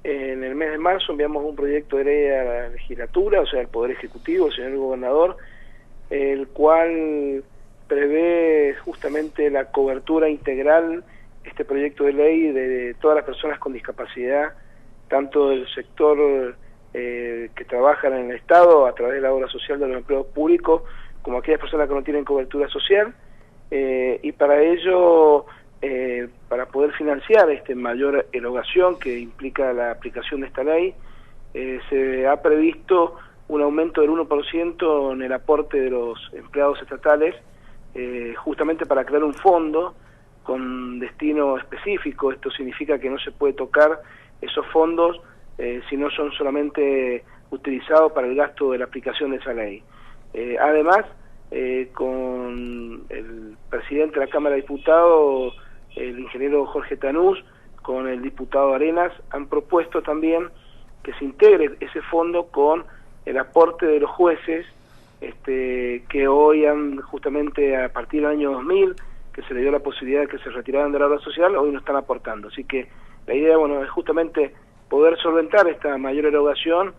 en el mes de marzo enviamos un proyecto de ley a la legislatura, o sea, al Poder Ejecutivo, al señor gobernador, el cual prevé justamente la cobertura integral, este proyecto de ley, de todas las personas con discapacidad, tanto del sector que trabajan en el Estado a través de la obra social de los empleados públicos, como aquellas personas que no tienen cobertura social, y para ello, para poder financiar mayor erogación que implica la aplicación de esta ley, se ha previsto un aumento del 1% en el aporte de los empleados estatales, justamente para crear un fondo con destino específico. Esto significa que no se puede tocar esos fondos si no son solamente utilizados para el gasto de la aplicación de esa ley. Además, con el presidente de la Cámara de Diputados, el ingeniero Jorge Tanús, con el diputado Arenas, han propuesto también que se integre ese fondo con el aporte de los jueces, que hoy han, justamente a partir del año 2000, que se le dio la posibilidad de que se retiraran de la obra social, hoy no están aportando. Así que la idea, bueno, es justamente poder solventar esta mayor erogación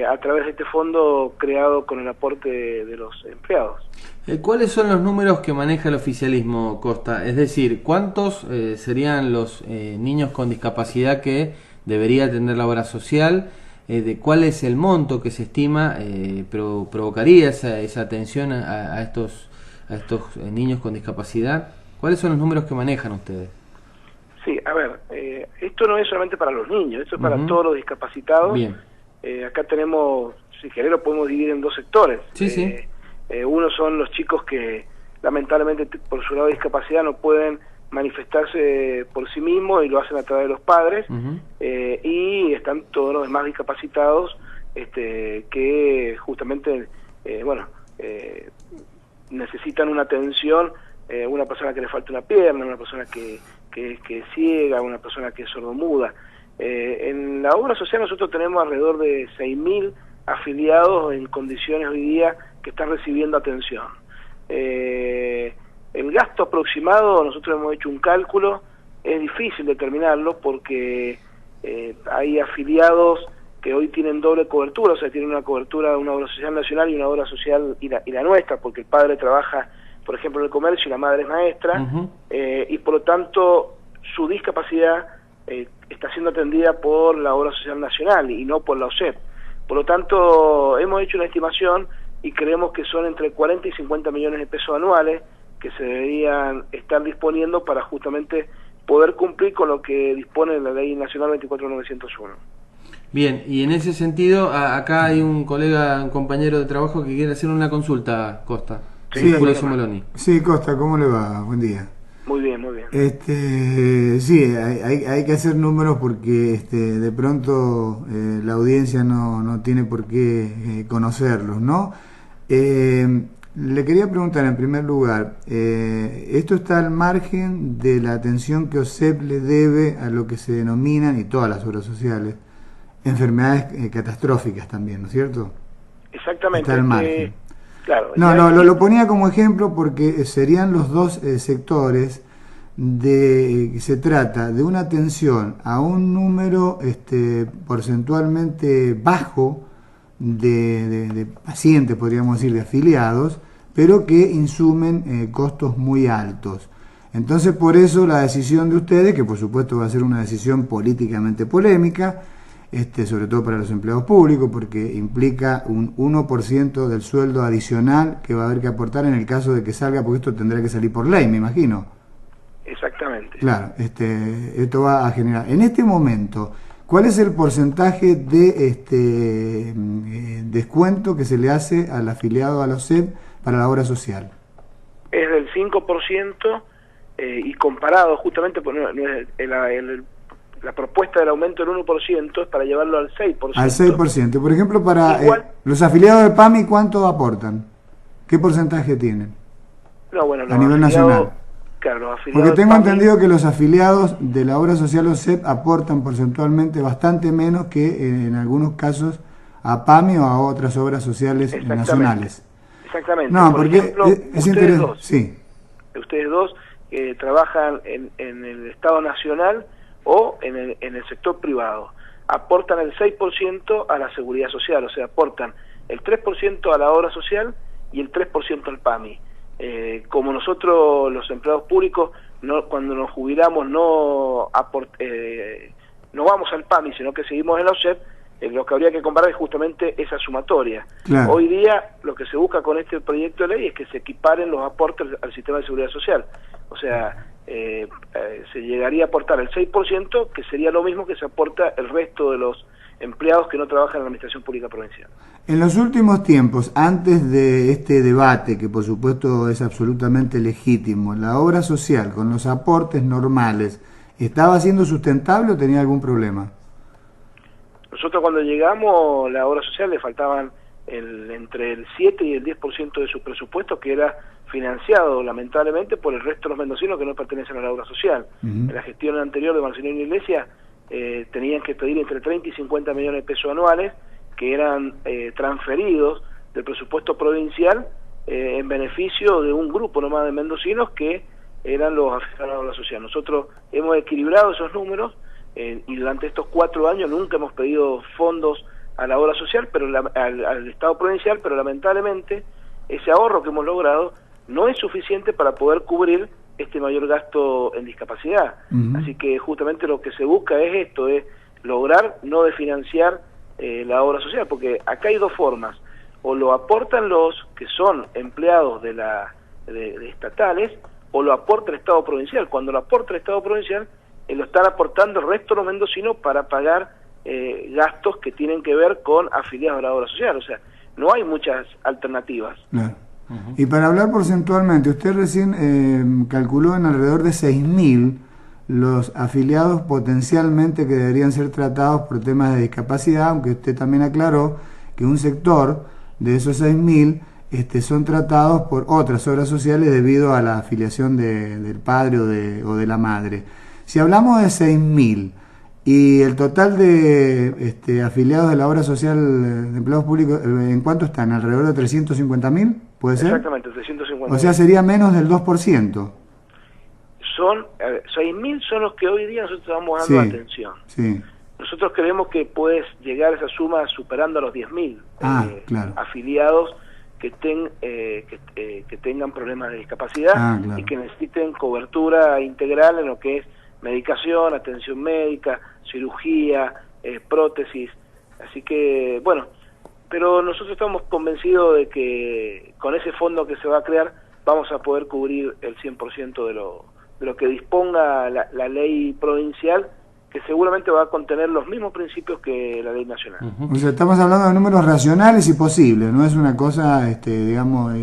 a través de este fondo creado con el aporte de los empleados. ¿Cuáles son los números que maneja el oficialismo, Costa? Es decir, ¿cuántos serían los niños con discapacidad que debería tener la obra social? ¿De cuál es el monto que se estima provocaría esa atención a estos niños con discapacidad? ¿Cuáles son los números que manejan ustedes? Sí, a ver, esto no es solamente para los niños, esto es para todos los discapacitados. Bien. Acá tenemos, si querés lo podemos dividir en dos sectores. Sí. Uno son los chicos que lamentablemente por su grado de discapacidad no pueden manifestarse por sí mismos y lo hacen a través de los padres, y están todos los demás discapacitados que justamente necesitan una atención, una persona que le falta una pierna, una persona que es ciega, una persona que es sordomuda. En la obra social nosotros tenemos alrededor de 6.000 afiliados en condiciones hoy día que están recibiendo atención. El gasto aproximado, nosotros hemos hecho un cálculo, es difícil determinarlo porque hay afiliados que hoy tienen doble cobertura, o sea, tienen una cobertura de una obra social nacional y una obra social y la nuestra, porque el padre trabaja, por ejemplo, en el comercio y la madre es maestra, y por lo tanto su discapacidad está siendo atendida por la obra social nacional y no por la OSEP. Por lo tanto, hemos hecho una estimación y creemos que son entre 40 y 50 millones de pesos anuales que se deberían estar disponiendo para justamente poder cumplir con lo que dispone la Ley Nacional 24901. Bien, y en ese sentido, acá hay un compañero de trabajo que quiere hacer una consulta, Costa. Sí, sí, Costa, ¿cómo le va? Buen día. Muy bien, muy bien. Sí, hay que hacer números porque de pronto la audiencia no tiene por qué conocerlos, ¿no? Le quería preguntar en primer lugar, ¿esto está al margen de la atención que OSEP le debe a lo que se denominan, y todas las obras sociales, enfermedades catastróficas también, ¿no es cierto? Exactamente. Está al margen. Claro. No, lo ponía como ejemplo porque serían los dos sectores que se trata de una atención a un número porcentualmente bajo de pacientes, podríamos decir, de afiliados, pero que insumen costos muy altos. Entonces, por eso la decisión de ustedes, que por supuesto va a ser una decisión políticamente polémica, sobre todo para los empleados públicos, porque implica un 1% del sueldo adicional que va a haber que aportar en el caso de que salga, porque esto tendrá que salir por ley, me imagino. Exactamente. Claro, esto va a generar. En este momento, ¿cuál es el porcentaje de descuento que se le hace al afiliado a la OSEP para la obra social? Es del 5%, y comparado justamente por la propuesta del aumento del 1% es para llevarlo al 6%. Al 6%. Por ejemplo, para los afiliados de PAMI, ¿cuánto aportan? ¿Qué porcentaje tienen? No, bueno, a nivel nacional. Claro, los afiliados. Porque tengo entendido que los afiliados de la obra social OSEP aportan porcentualmente bastante menos que en algunos casos a PAMI o a otras obras sociales nacionales. Exactamente. No, por porque ejemplo, es interesante. Sí. Ustedes dos trabajan en el Estado Nacional o en el sector privado. aportan el 6% a la seguridad social, o sea, aportan el 3% a la obra social y el 3% al PAMI. Como nosotros, los empleados públicos, cuando nos jubilamos no vamos al PAMI, sino que seguimos en la OSEP, lo que habría que comparar es justamente esa sumatoria. Claro. Hoy día lo que se busca con este proyecto de ley es que se equiparen los aportes al sistema de seguridad social. O sea, se llegaría a aportar el 6%, que sería lo mismo que se aporta el resto de los empleados que no trabajan en la Administración Pública Provincial. En los últimos tiempos, antes de este debate, que por supuesto es absolutamente legítimo, ¿la obra social con los aportes normales estaba siendo sustentable o tenía algún problema? Nosotros cuando llegamos, la obra social le faltaban entre el 7 y el 10% de su presupuesto, que era financiado lamentablemente por el resto de los mendocinos que no pertenecen a la obra social. En la gestión anterior de Marcelino Iglesias tenían que pedir entre 30 y 50 millones de pesos anuales, que eran transferidos del presupuesto provincial en beneficio de un grupo nomás de mendocinos que eran los afectados a la obra social. Nosotros hemos equilibrado esos números y durante estos 4 años nunca hemos pedido fondos a la obra social, pero al Estado provincial, pero lamentablemente ese ahorro que hemos logrado no es suficiente para poder cubrir este mayor gasto en discapacidad. Así que justamente lo que se busca es esto, es lograr no desfinanciar la obra social, porque acá hay dos formas: o lo aportan los que son empleados de estatales, o lo aporta el Estado provincial. Cuando lo aporta el Estado provincial, lo están aportando el resto de los mendocinos para pagar gastos que tienen que ver con afiliados a la obra social. O sea, no hay muchas alternativas. Claro. Y para hablar porcentualmente, usted recién calculó en alrededor de 6.000 los afiliados potencialmente que deberían ser tratados por temas de discapacidad, aunque usted también aclaró que un sector de esos 6.000 son tratados por otras obras sociales debido a la afiliación del padre o de la madre. Si hablamos de 6.000 y el total de afiliados de la obra social de empleados públicos, ¿en cuánto están? ¿Alrededor de 350.000? ¿Puede ser? Exactamente, 350.000. O sea, sería menos del 2%. Son 6.000 son los que hoy día nosotros estamos dando atención. Sí. Nosotros creemos que puedes llegar a esa suma superando a los 10.000 claro. afiliados que tengan problemas de discapacidad claro. y que necesiten cobertura integral en lo que es medicación, atención médica, cirugía, prótesis. Así que, bueno, pero nosotros estamos convencidos de que con ese fondo que se va a crear vamos a poder cubrir el 100% de lo que disponga la ley provincial, que seguramente va a contener los mismos principios que la ley nacional. O sea, estamos hablando de números racionales y posibles, no es una cosa, digamos,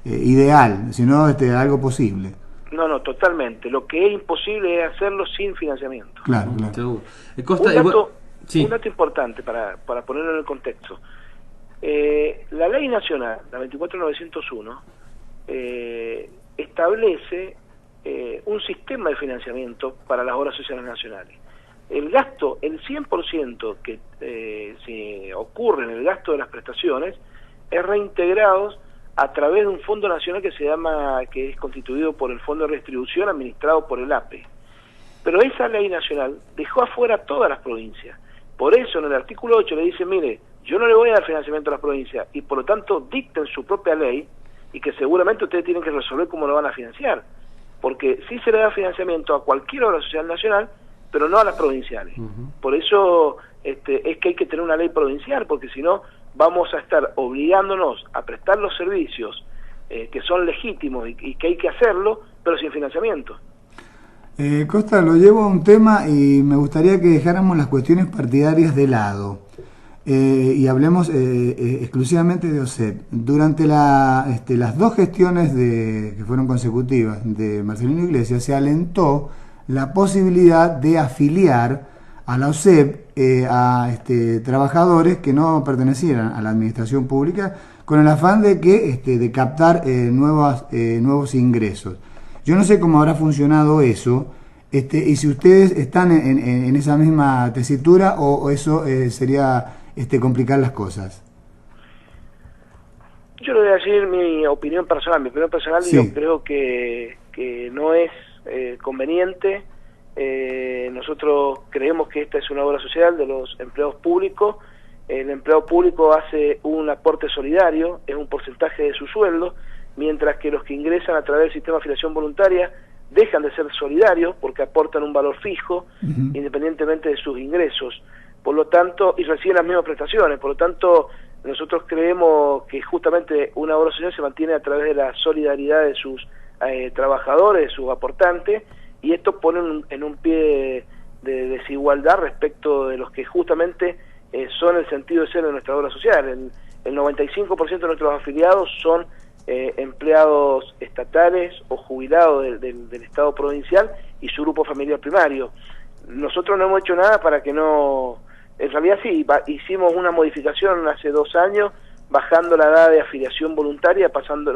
ideal, sino algo posible. No, totalmente. Lo que es imposible es hacerlo sin financiamiento. Claro, claro. Un dato importante para ponerlo en el contexto. La ley nacional, la 24901, establece un sistema de financiamiento para las obras sociales nacionales. El gasto, el 100% que se ocurre en el gasto de las prestaciones es reintegrado a través de un fondo nacional que es constituido por el Fondo de Redistribución, administrado por el APE. Pero esa ley nacional dejó afuera todas las provincias. Por eso en el artículo 8 le dice, mire, yo no le voy a dar financiamiento a las provincias, y por lo tanto dicten su propia ley, y que seguramente ustedes tienen que resolver cómo lo van a financiar, porque sí se le da financiamiento a cualquier obra social nacional, pero no a las provinciales. Por eso es que hay que tener una ley provincial, porque si no vamos a estar obligándonos a prestar los servicios que son legítimos y que hay que hacerlo, pero sin financiamiento. Costa, lo llevo a un tema y me gustaría que dejáramos las cuestiones partidarias de lado y hablemos exclusivamente de OSEP. Durante las dos gestiones que fueron consecutivas de Marcelino Iglesias, se alentó la posibilidad de afiliar a la OSEP a trabajadores que no pertenecieran a la administración pública, con el afán de captar nuevos ingresos. Yo no sé cómo habrá funcionado eso, y si ustedes están en esa misma tesitura o eso sería complicar las cosas. Yo le voy a decir mi opinión personal. Mi opinión personal, sí. Yo creo que no es conveniente Nosotros creemos que esta es una obra social de los empleados públicos. El empleado público hace un aporte solidario, es un porcentaje de su sueldo, mientras que los que ingresan a través del sistema de afiliación voluntaria dejan de ser solidarios porque aportan un valor fijo, independientemente de sus ingresos, por lo tanto, y reciben las mismas prestaciones. Por lo tanto, nosotros creemos que justamente una obra social se mantiene a través de la solidaridad de sus trabajadores, de sus aportantes, y esto pone en un pie de desigualdad respecto de los que justamente son el sentido de ser de nuestra obra social. El 95% de nuestros afiliados son empleados estatales o jubilados del Estado provincial y su grupo familiar primario. Nosotros no hemos hecho nada para que no... En realidad sí, hicimos una modificación hace 2 años, bajando la edad de afiliación voluntaria, pasando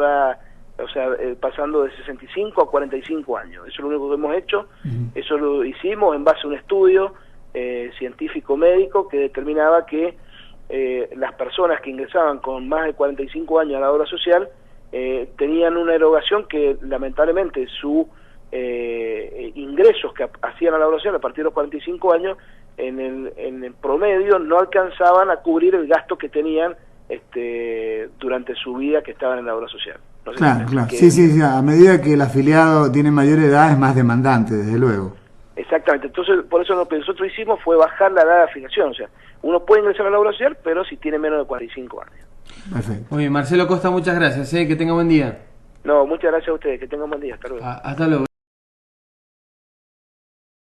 de 65 a 45 años. Eso es lo único que hemos hecho. Eso lo hicimos en base a un estudio científico médico que determinaba que las personas que ingresaban con más de 45 años a la obra social tenían una erogación que lamentablemente sus ingresos que hacían a la obra social a partir de los 45 años en el promedio no alcanzaban a cubrir el gasto que tenían durante su vida que estaban en la obra social. No sé claro. Sí, a medida que el afiliado tiene mayor edad es más demandante, desde luego. Exactamente, entonces por eso lo que nosotros hicimos fue bajar la edad de afiliación, o sea, uno puede ingresar a la obra social, pero si tiene menos de 45 años. Perfecto. Muy bien, Marcelo Costa, muchas gracias, que tenga buen día. No, muchas gracias a ustedes, que tengan buen día, hasta luego. Hasta luego.